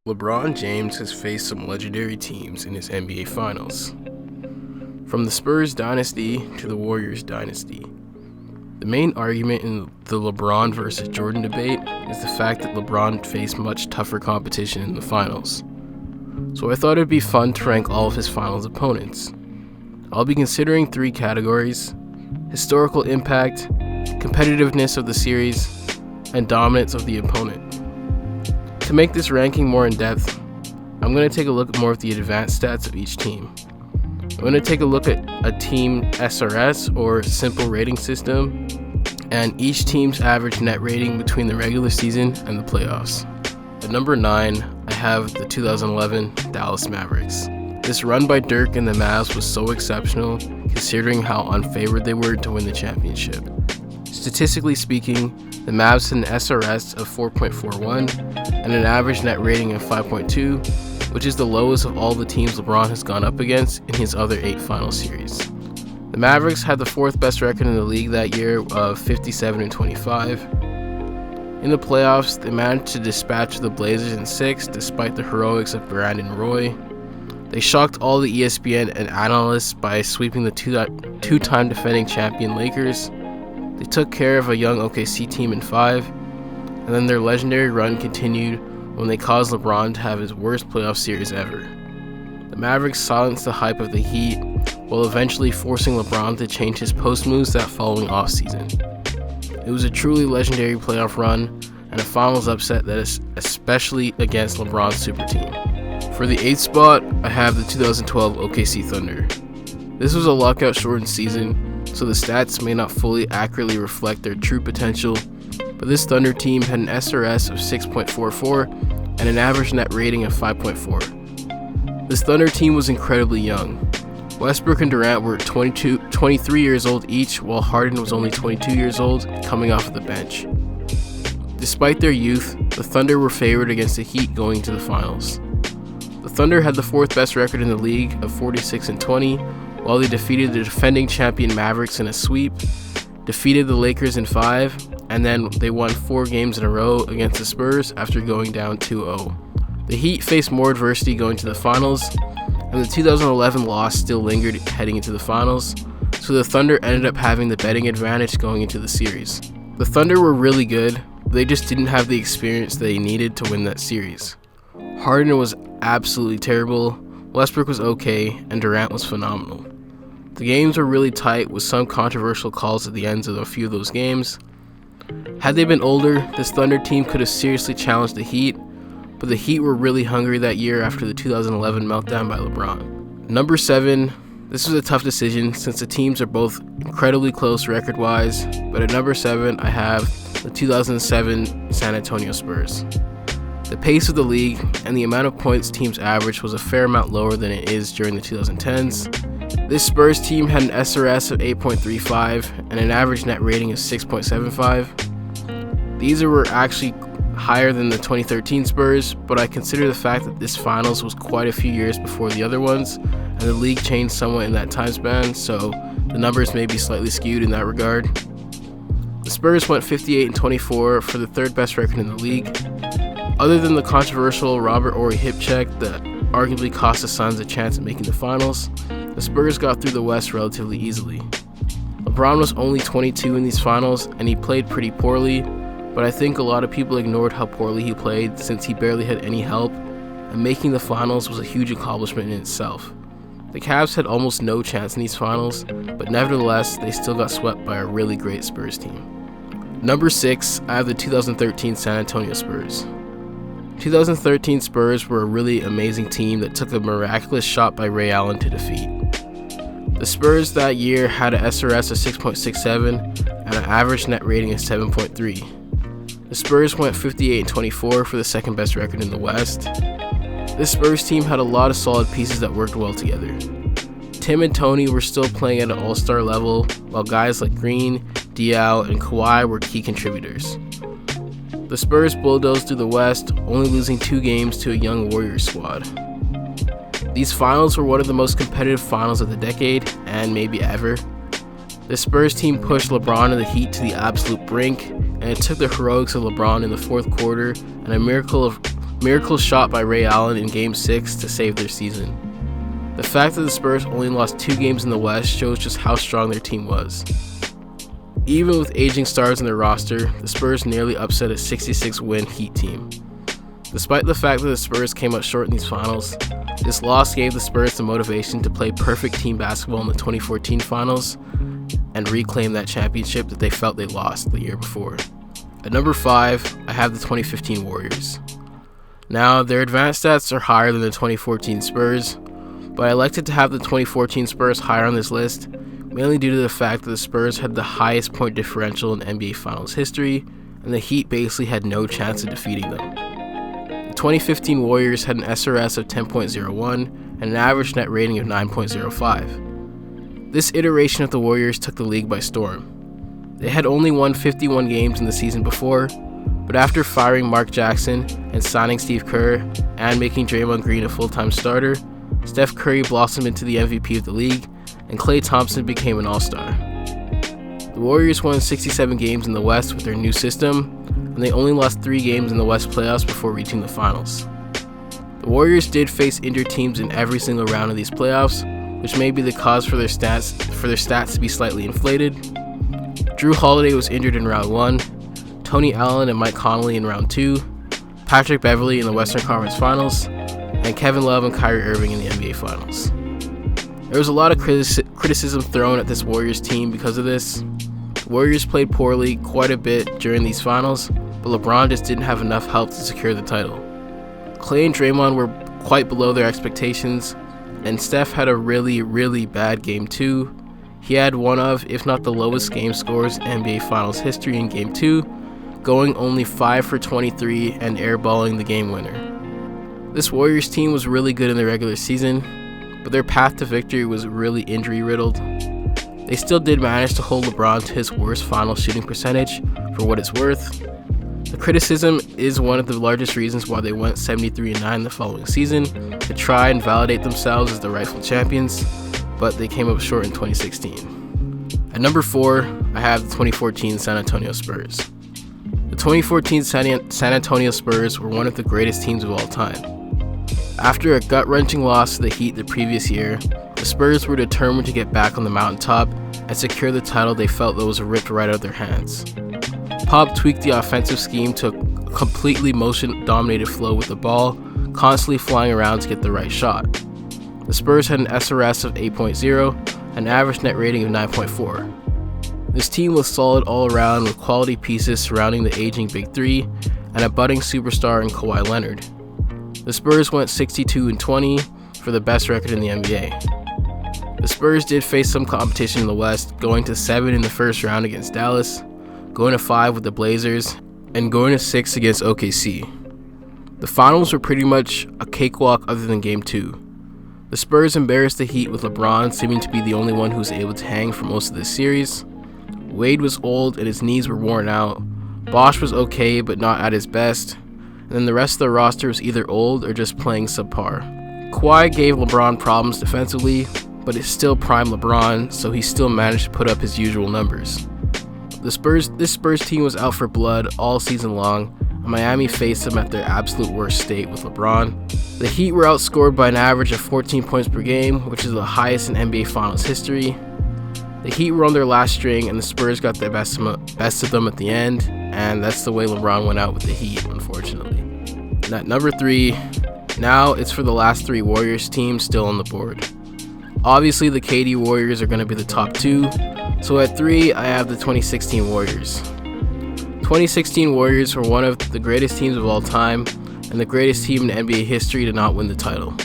LeBron James has faced some legendary teams in his NBA Finals. From the Spurs dynasty to the Warriors dynasty. The main argument in the LeBron versus Jordan debate is the fact that LeBron faced much tougher competition in the finals. So I thought it'd be fun to rank all of his finals opponents. I'll be considering 3 categories: historical impact, competitiveness of the series, and dominance of the opponent. To make this ranking more in-depth, I'm going to take a look at more of the advanced stats of each team. I'm going to take a look at a team SRS, or simple rating system, and each team's average net rating between the regular season and the playoffs. At number 9, I have the 2011 Dallas Mavericks. This run by Dirk and the Mavs was so exceptional, considering how unfavored they were to win the championship. Statistically speaking, the Mavs had an SRS of 4.41 and an average net rating of 5.2, which is the lowest of all the teams LeBron has gone up against in his other 8 final series. The Mavericks had the 4th best record in the league that year of 57-25. In the playoffs, they managed to dispatch the Blazers in 6 despite the heroics of Brandon Roy. They shocked all the ESPN and analysts by sweeping the two-time defending champion Lakers. They took care of a young OKC team in 5, and then their legendary run continued when they caused LeBron to have his worst playoff series ever. The Mavericks silenced the hype of the Heat, while eventually forcing LeBron to change his post moves that following offseason. It was a truly legendary playoff run, and a finals upset that is especially against LeBron's super team. For the 8th spot, I have the 2012 OKC Thunder. This was a lockout-shortened season, so the stats may not fully accurately reflect their true potential, but this Thunder team had an SRS of 6.44 and an average net rating of 5.4. This Thunder team was incredibly young. Westbrook and Durant were 23 years old each, while Harden was only 22 years old, coming off of the bench. Despite their youth, the Thunder were favored against the Heat going to the finals. The Thunder had the 4th best record in the league of 46-20, while they defeated the defending champion Mavericks in a sweep, defeated the Lakers in 5, and then they won 4 games in a row against the Spurs after going down 2-0. The Heat faced more adversity going to the finals, and the 2011 loss still lingered heading into the finals, so the Thunder ended up having the betting advantage going into the series. The Thunder were really good, but they just didn't have the experience they needed to win that series. Harden was absolutely terrible, Westbrook was okay, and Durant was phenomenal. The games were really tight with some controversial calls at the ends of a few of those games. Had they been older, this Thunder team could have seriously challenged the Heat, but the Heat were really hungry that year after the 2011 meltdown by LeBron. Number 7, this was a tough decision since the teams are both incredibly close record-wise, but at number 7 I have the 2007 San Antonio Spurs. The pace of the league and the amount of points teams averaged was a fair amount lower than it is during the 2010s. This Spurs team had an SRS of 8.35 and an average net rating of 6.75. These were actually higher than the 2013 Spurs, but I consider the fact that this finals was quite a few years before the other ones, and the league changed somewhat in that time span, so the numbers may be slightly skewed in that regard. The Spurs went 58-24 for the 3rd best record in the league. Other than the controversial Robert Horry hip check that arguably cost the Suns a chance at making the finals, the Spurs got through the West relatively easily. LeBron was only 22 in these finals, and he played pretty poorly, but I think a lot of people ignored how poorly he played since he barely had any help, and making the finals was a huge accomplishment in itself. The Cavs had almost no chance in these finals, but nevertheless, they still got swept by a really great Spurs team. Number 6, I have the 2013 San Antonio Spurs. 2013 Spurs were a really amazing team that took a miraculous shot by Ray Allen to defeat. The Spurs that year had an SRS of 6.67 and an average net rating of 7.3. The Spurs went 58-24 for the 2nd best record in the West. This Spurs team had a lot of solid pieces that worked well together. Tim and Tony were still playing at an all-star level, while guys like Green, Diaw, and Kawhi were key contributors. The Spurs bulldozed through the West, only losing 2 games to a young Warriors squad. These finals were one of the most competitive finals of the decade, and maybe ever. The Spurs team pushed LeBron and the Heat to the absolute brink, and it took the heroics of LeBron in the 4th quarter and a miracle of Miracle shot by Ray Allen in Game 6 to save their season. The fact that the Spurs only lost 2 games in the West shows just how strong their team was. Even with aging stars in their roster, the Spurs nearly upset a 66-win Heat team. Despite the fact that the Spurs came up short in these finals, this loss gave the Spurs the motivation to play perfect team basketball in the 2014 finals and reclaim that championship that they felt they lost the year before. At number 5, I have the 2015 Warriors. Now, their advanced stats are higher than the 2014 Spurs, but I elected to have the 2014 Spurs higher on this list, mainly due to the fact that the Spurs had the highest point differential in NBA Finals history, and the Heat basically had no chance of defeating them. The 2015 Warriors had an SRS of 10.01 and an average net rating of 9.05. This iteration of the Warriors took the league by storm. They had only won 51 games in the season before, but after firing Mark Jackson and signing Steve Kerr and making Draymond Green a full-time starter, Steph Curry blossomed into the MVP of the league, and Klay Thompson became an all-star. The Warriors won 67 games in the West with their new system, and they only lost 3 games in the West playoffs before reaching the finals. The Warriors did face injured teams in every single round of these playoffs, which may be the cause for their stats to be slightly inflated. Drew Holiday was injured in round 1, Tony Allen and Mike Conley in round 2, Patrick Beverley in the Western Conference Finals, and Kevin Love and Kyrie Irving in the NBA Finals. There was a lot of criticism thrown at this Warriors team because of this. The Warriors played poorly quite a bit during these finals, but LeBron just didn't have enough help to secure the title. Klay and Draymond were quite below their expectations, and Steph had a really, really bad Game 2. He had one of, if not the lowest game scores in NBA Finals history in Game 2, going only 5 for 23 and airballing the game winner. This Warriors team was really good in the regular season, but their path to victory was really injury-riddled. They still did manage to hold LeBron to his worst final shooting percentage for what it's worth. The criticism is one of the largest reasons why they went 73-9 the following season to try and validate themselves as the rightful champions, but they came up short in 2016. At number 4, I have the 2014 San Antonio Spurs. The 2014 San Antonio Spurs were one of the greatest teams of all time. After a gut-wrenching loss to the Heat the previous year, the Spurs were determined to get back on the mountaintop and secure the title they felt that was ripped right out of their hands. Pop tweaked the offensive scheme to a completely motion-dominated flow with the ball, constantly flying around to get the right shot. The Spurs had an SRS of 8.0 and an average net rating of 9.4. This team was solid all around with quality pieces surrounding the aging Big Three and a budding superstar in Kawhi Leonard. The Spurs went 62-20 for the best record in the NBA. The Spurs did face some competition in the West, going to 7 in the first round against Dallas, going to 5 with the Blazers, and going to 6 against OKC. The finals were pretty much a cakewalk other than Game 2. The Spurs embarrassed the Heat with LeBron seeming to be the only one who was able to hang for most of this series. Wade was old and his knees were worn out. Bosh was okay but not at his best. And then the rest of the roster was either old or just playing subpar. Kawhi gave LeBron problems defensively, but it's still prime LeBron, so he still managed to put up his usual numbers. This Spurs team was out for blood all season long, and Miami faced them at their absolute worst state with LeBron. The Heat were outscored by an average of 14 points per game, which is the highest in NBA Finals history. The Heat were on their last string, and the Spurs got the best of them at the end, and that's the way LeBron went out with the Heat, unfortunately. And at number 3, now it's for the last 3 Warriors teams still on the board. Obviously, the KD Warriors are going to be the top 2, so at 3, I have the 2016 Warriors. 2016 Warriors were one of the greatest teams of all time, and the greatest team in NBA history to not win the title.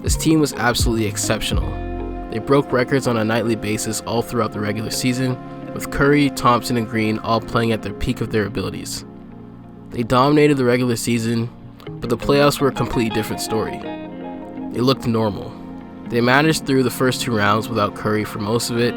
This team was absolutely exceptional. They broke records on a nightly basis all throughout the regular season, with Curry, Thompson, and Green all playing at their peak of their abilities. They dominated the regular season, but the playoffs were a completely different story. They looked normal. They managed through the first 2 rounds without Curry for most of it.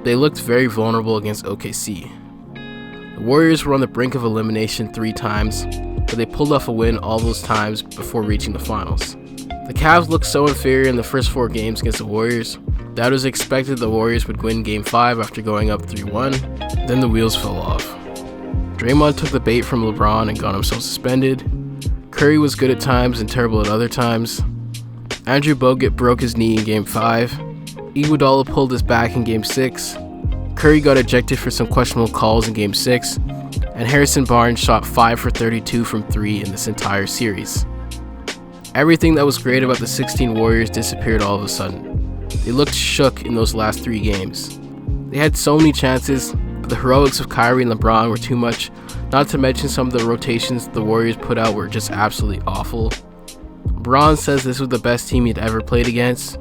They looked very vulnerable against OKC. The Warriors were on the brink of elimination 3 times, but they pulled off a win all those times before reaching the finals. The Cavs looked so inferior in the first 4 games against the Warriors that it was expected the Warriors would win Game 5 after going up 3-1, then the wheels fell off. Draymond took the bait from LeBron and got himself suspended. Curry was good at times and terrible at other times. Andrew Bogut broke his knee in Game 5. Iguodala pulled his back in Game 6. Curry got ejected for some questionable calls in Game 6. And Harrison Barnes shot 5 for 32 from 3 in this entire series. Everything that was great about the 16 Warriors disappeared all of a sudden. They looked shook in those last 3 games. They had so many chances, but the heroics of Kyrie and LeBron were too much, not to mention some of the rotations the Warriors put out were just absolutely awful. LeBron says this was the best team he'd ever played against,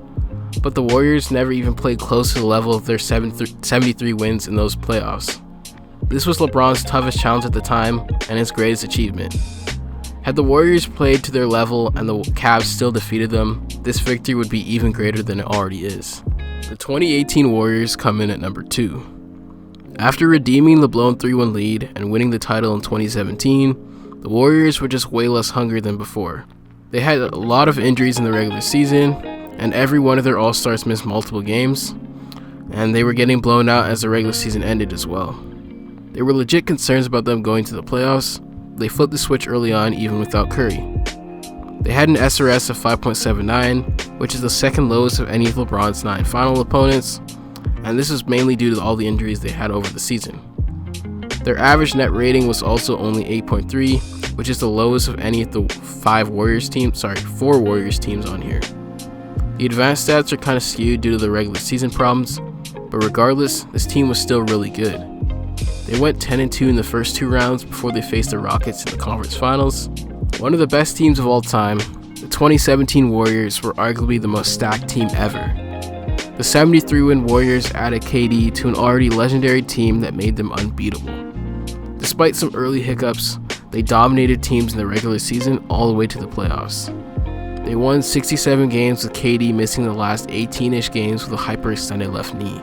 but the Warriors never even played close to the level of their 73 wins in those playoffs. This was LeBron's toughest challenge at the time and his greatest achievement. Had the Warriors played to their level and the Cavs still defeated them, this victory would be even greater than it already is. The 2018 Warriors come in at number 2. After redeeming the blown 3-1 lead and winning the title in 2017, the Warriors were just way less hungry than before. They had a lot of injuries in the regular season, and every one of their All-Stars missed multiple games, and they were getting blown out as the regular season ended as well. There were legit concerns about them going to the playoffs. They flipped the switch early on even without Curry. They had an SRS of 5.79, which is the second lowest of any of LeBron's 9 final opponents, and this was mainly due to all the injuries they had over the season. Their average net rating was also only 8.3, which is the lowest of any of the 4 Warriors teams on here. The advanced stats are kind of skewed due to the regular season problems, but regardless, this team was still really good. They went 10-2 in the first 2 rounds before they faced the Rockets in the conference finals. One of the best teams of all time, the 2017 Warriors were arguably the most stacked team ever. The 73-win Warriors added KD to an already legendary team that made them unbeatable. Despite some early hiccups, they dominated teams in the regular season all the way to the playoffs. They won 67 games with KD missing the last 18-ish games with a hyperextended left knee.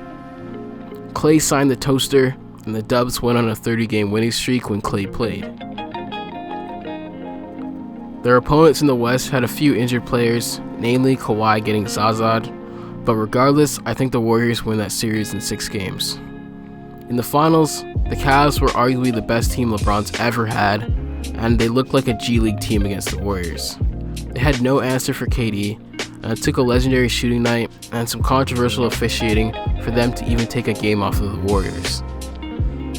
Klay signed the toaster, and the Dubs went on a 30-game winning streak when Klay played. Their opponents in the West had a few injured players, namely Kawhi getting Zaza'd, but regardless, I think the Warriors win that series in 6 games. In the finals, the Cavs were arguably the best team LeBron's ever had, and they looked like a G League team against the Warriors. They had no answer for KD, and it took a legendary shooting night and some controversial officiating for them to even take a game off of the Warriors.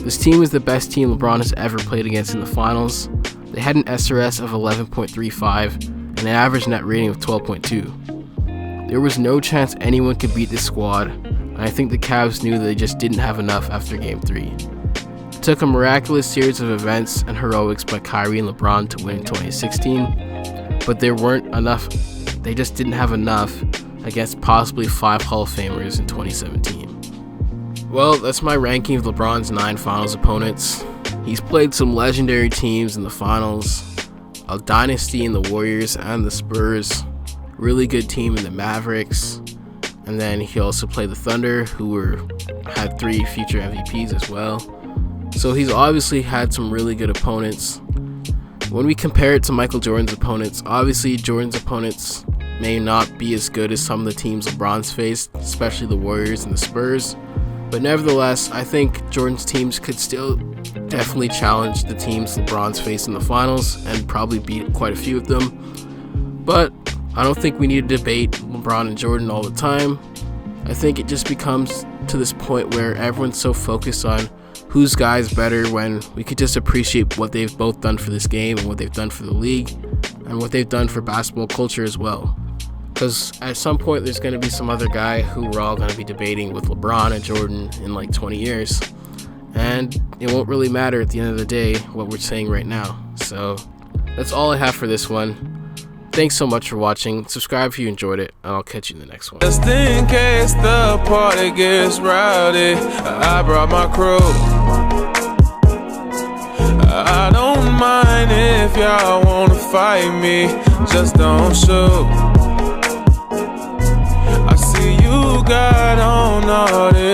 This team is the best team LeBron has ever played against in the finals. They had an SRS of 11.35 and an average net rating of 12.2. There was no chance anyone could beat this squad, and I think the Cavs knew that they just didn't have enough after Game 3. It took a miraculous series of events and heroics by Kyrie and LeBron to win in 2016, but there weren't enough. They just didn't have enough against possibly 5 Hall of Famers in 2017. Well, that's my ranking of LeBron's 9 finals opponents. He's played some legendary teams in the finals, a dynasty in the Warriors and the Spurs, really good team in the Mavericks, and then he also played the Thunder, who had 3 future MVPs as well. So he's obviously had some really good opponents. When we compare it to Michael Jordan's opponents, obviously Jordan's opponents may not be as good as some of the teams LeBron's faced, especially the Warriors and the Spurs. But nevertheless, I think Jordan's teams could still definitely challenge the teams LeBron's faced in the finals and probably beat quite a few of them. But I don't think we need to debate LeBron and Jordan all the time. I think it just becomes to this point where everyone's so focused on whose guy's better when we could just appreciate what they've both done for this game and what they've done for the league and what they've done for basketball culture as well. Because at some point there's going to be some other guy who we're all going to be debating with LeBron and Jordan in like 20 years. And it won't really matter at the end of the day what we're saying right now. So that's all I have for this one. Thanks so much for watching. Subscribe if you enjoyed it, and I'll catch you in the next one. Just in case the party gets rowdy, I brought my crew. I don't mind if y'all wanna fight me, just don't shoot. I see you got on all this